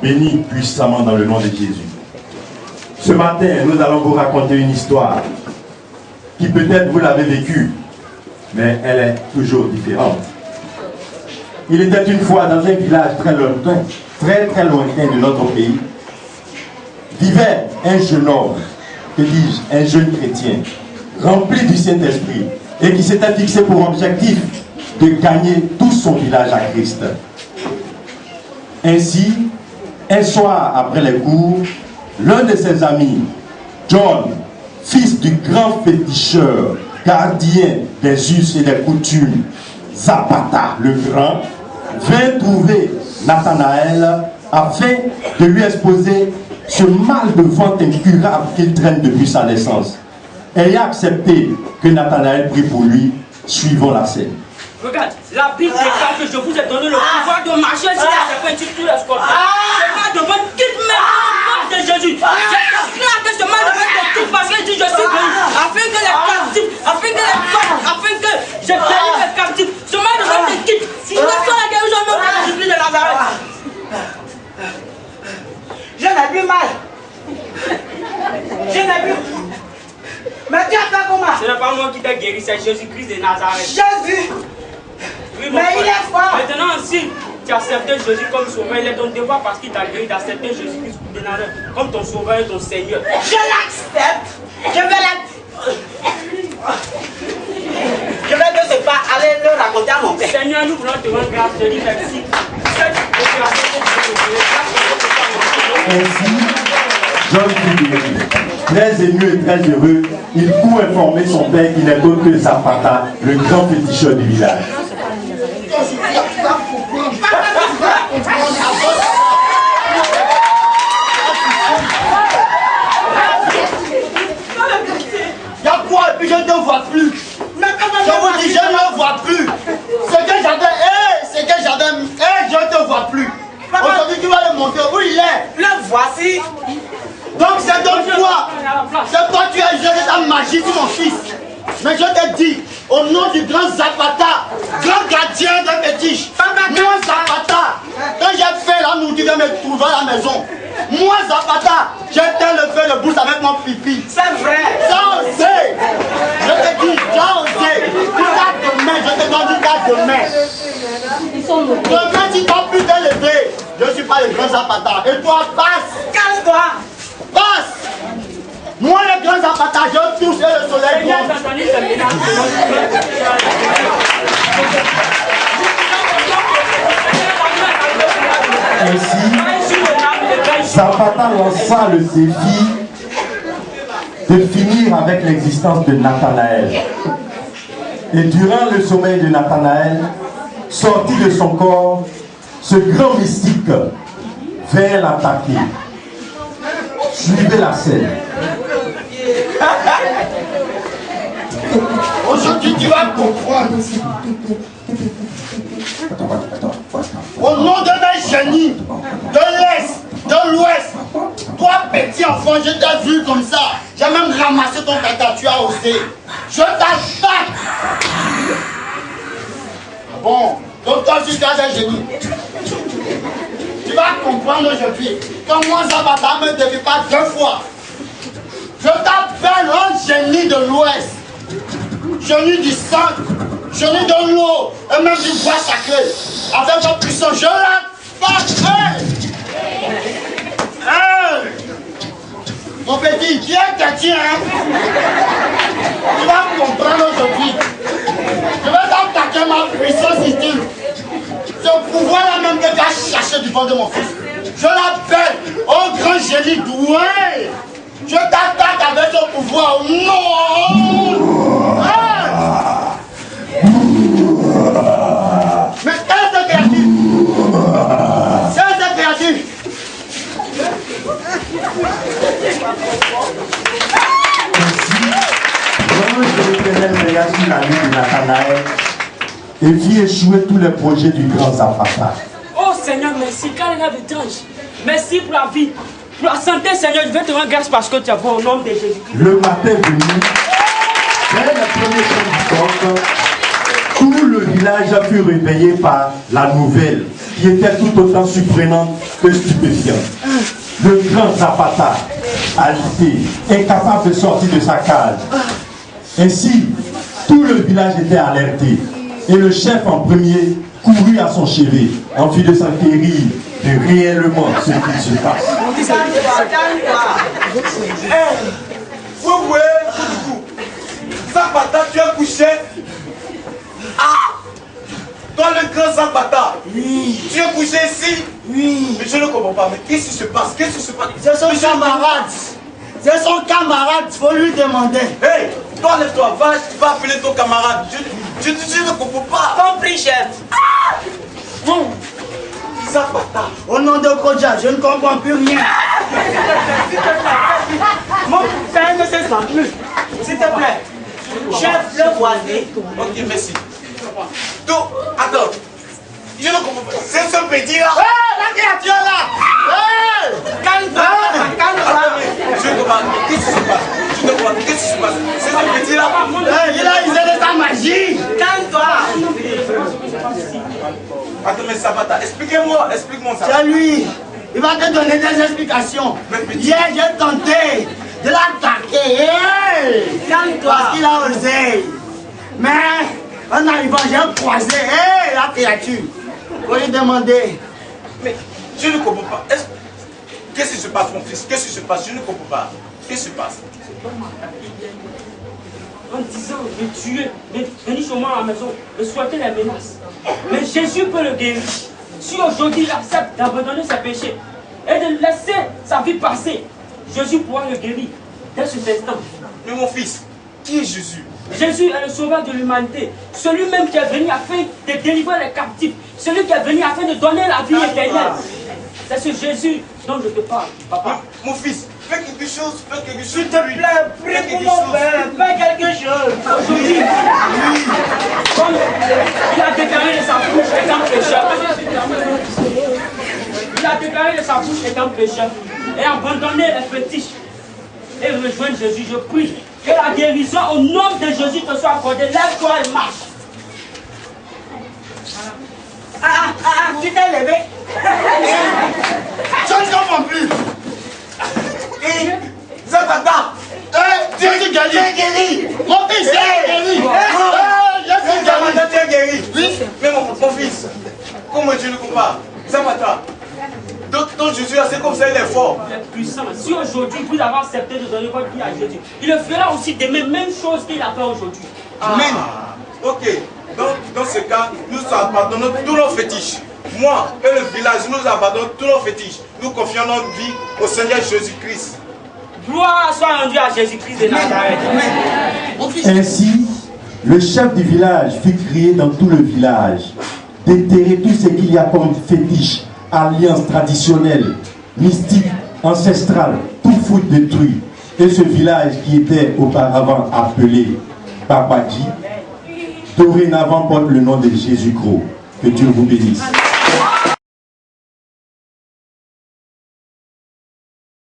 Bénis puissamment dans le nom de Jésus. Ce matin, nous allons vous raconter une histoire qui peut-être vous l'avez vécue, mais elle est toujours différente. Il était une fois dans un village très lointain, très lointain de notre pays, vivait un jeune homme, que dis-je, un jeune chrétien, rempli du Saint-Esprit, et qui s'était fixé pour objectif de gagner tout son village à Christ. Ainsi, un soir après les cours, l'un de ses amis, John, fils du grand féticheur, gardien des us et des coutumes, Zapata le grand, vint trouver Nathanaël afin de lui exposer ce mal de ventre incurable qu'il traîne depuis sa naissance. Ayant accepté que Nathanaël prie pour lui, suivons la scène. Regarde, la Bible déclare que je vous ai donné le pouvoir de marcher sur les serpents, tous les scorpions. Ce mal de ventre quitte même le nom de Jésus. Je déclare que ce mal de ventre te quitte parce qu'il dit je suis venu afin que les captifs, afin que les femmes, afin que je bénisse les captifs. Ce mal de ventre te quitte. Si je reçois la guérison au nom de Jésus de Nazareth. Je n'ai plus mal. Je n'ai plus. Mais tu as fait comment? Ce n'est pas moi qui t'ai guéri, c'est Jésus-Christ de Nazareth. Jésus. Oui, mais il est fort. Maintenant, si tu acceptes Jésus comme sauveur, il est ton devoir parce qu'il t'a guéri d'accepter Jésus-Christ de Nazareth comme ton sauveur et ton Seigneur. Je l'accepte. Je vais je vais de ce pas aller le raconter à mon père. Seigneur, nous voulons te rendre grâce. Je dis merci. Ainsi, John fut guéri. Très ému et très heureux, il court informer son père qu'il n'est autre que Zapata, le grand féticheur du village. Il y a quoi et puis je ne te vois plus. Je vous dis, je ne le vois plus. C'est que j'avais, je ne te vois plus. Aujourd'hui, tu vas le montrer où il est. Le voici. Donc c'est donc toi. C'est toi, tu as jeté ta magie sur mon fils. Mais je te dis, au nom du grand Zapata, grand gardien de fétiche, moi Zapata, quand j'ai fait la nourriture, tu viens me trouver à la maison. Moi Zapata, j'étais le feu de bouche avec mon pipi. C'est vrai. T'as osé. Je te dis, t'as osé. Demain, je te donne demain. Demain, tu dois plus t'élever. Je ne suis pas le grand Zapata. Et toi, passe. Calme-toi. Passe. Moi, le grand Zapata, je touche et le soleil monte. Ainsi, Zapata lança le défi de finir avec l'existence de Nathanaël. Et durant le sommeil de Nathanaël, sorti de son corps, ce grand mystique vint l'attaquer. Suivez la scène. Aujourd'hui, tu vas comprendre. Au nom de mes génies, de l'Est, de l'Ouest, toi, petit enfant, je t'ai vu comme ça. J'ai même ramassé ton caca, tu as osé. Je t'attaque. Bon, donc toi aussi, tu as un génie. Tu vas comprendre aujourd'hui que moi, Zapata ne me défie pas 2 fois. Je t'appelle un génie de l'Ouest, génie du sang, génie de l'eau et même du bois sacré. Avec votre puissance, je l'attaque. Mon petit, tu es chrétien, hein? Tu vas comprendre aujourd'hui. Je vais t'attaquer ma puissance ici. Ce pouvoir-là même que tu as cherché du fond de mon fils. Je l'appelle un grand génie doué. Je t'attaque avec ce pouvoir. Non! Mais c'est créatif! C'est créatif! L'ange de l'Éternel veilla sur la vie de Nathanaël et fit échouer tous les projets du grand Zapata. Oh Seigneur, merci, car il y a de d'ange. Merci pour la vie, pour la santé, Seigneur. Je vais te rendre grâce parce que tu as fait au nom de Jésus. Le matin venu, dès la première chose du coq, tout le village fut réveillé par la nouvelle qui était tout autant surprenante que stupéfiante. Le grand Zapata, alité, incapable de sortir de sa cage. Ainsi, tout le village était alerté. Et le chef en premier courut à son chevet, en vue de s'enquérir de réellement ce qu'il se passe. Vous voyez, Zapata, tu es couché. Ah! Toi, le grand Zapata. Oui. Tu es couché ici. Oui. Mais je ne comprends pas. Mais qu'est-ce qui se passe? Qu'est-ce qui se passe? C'est son camarade. C'est son camarade. Il faut lui demander. Hey, toi, lève-toi. Va appeler ton camarade. Je ne comprends pas. Compris, chef. Ah! Bon. Zapata. Au nom de Kodja, je ne comprends plus rien. Mon père ne se sent plus. S'il te plaît. Chef, le voisin. Ok, merci. Donc, attends. Je ne comprends pas. C'est ce petit là. La créature là. Calme-toi, calme-toi. Je ne comprends pas. Qu'est-ce qui se passe? Je ne comprends pas. Qu'est-ce qui se passe? C'est ce petit là. Il a usé de sa magie. Calme-toi. Attends, mais Zapata, expliquez-moi ça. C'est lui. Il va te donner des explications. Hier, j'ai tenté de l'attaquer. Calme-toi. Parce qu'il a osé. Mais en arrivant, j'ai croisé la créature. Faut lui demander. Mais je ne comprends pas. Qu'est-ce qui se passe, mon fils? Qu'est-ce qui se passe? Je ne comprends pas. Qu'est-ce qui se passe? En disant de tuer, de venir chez moi à la maison, de souhaiter les menaces. Mais Jésus peut le guérir. Si aujourd'hui il accepte d'abandonner ses péchés et de laisser sa vie passer, Jésus pourra le guérir dès cet instant. Mais mon fils, qui est Jésus? Jésus est le sauveur de l'humanité, celui même qui est venu afin de délivrer les captifs, celui qui est venu afin de donner la vie éternelle. C'est ce Jésus dont je te parle, papa. Mon fils, fais quelque chose, fais quelque chose. S'il te plaît, prie pour mon père, fais quelque chose. Aujourd'hui, comme il a déclaré de sa bouche étant pécheur, il a déclaré de sa bouche étant pécheur et abandonné les fétiches et rejoindre Jésus, je prie que la guérison au nom de Jésus te soit accordée. Lève-toi et marche. Tu t'es levé. Je ne comprends plus. Et Zapata, Tu es guéri. Mon fils, est guéri. Je suis guéri. Zapata, tu es guéri. Oui. Mais mon fils, comment tu le compares? Zapata, donc Jésus, c'est comme ça, il est fort. Il est puissant. Si aujourd'hui vous avez accepté de donner votre vie à Jésus, il le fera aussi de même chose qu'il a fait aujourd'hui. Amen. Ok. Donc, dans ce cas, nous abandonnons tous nos fétiches. Moi et le village, nous abandonnons tous nos fétiches. Nous confions notre vie au Seigneur Jésus-Christ. Gloire soit rendue à Jésus-Christ de Nazareth. Ainsi, le chef du village fit crier dans tout le village déterrer tout ce qu'il y a comme fétiche, alliance traditionnelle, mystique, ancestrale, tout fout détruit. Et ce village qui était auparavant appelé Babadji, dorénavant porte le nom de Jésus Gros. Que Dieu vous bénisse.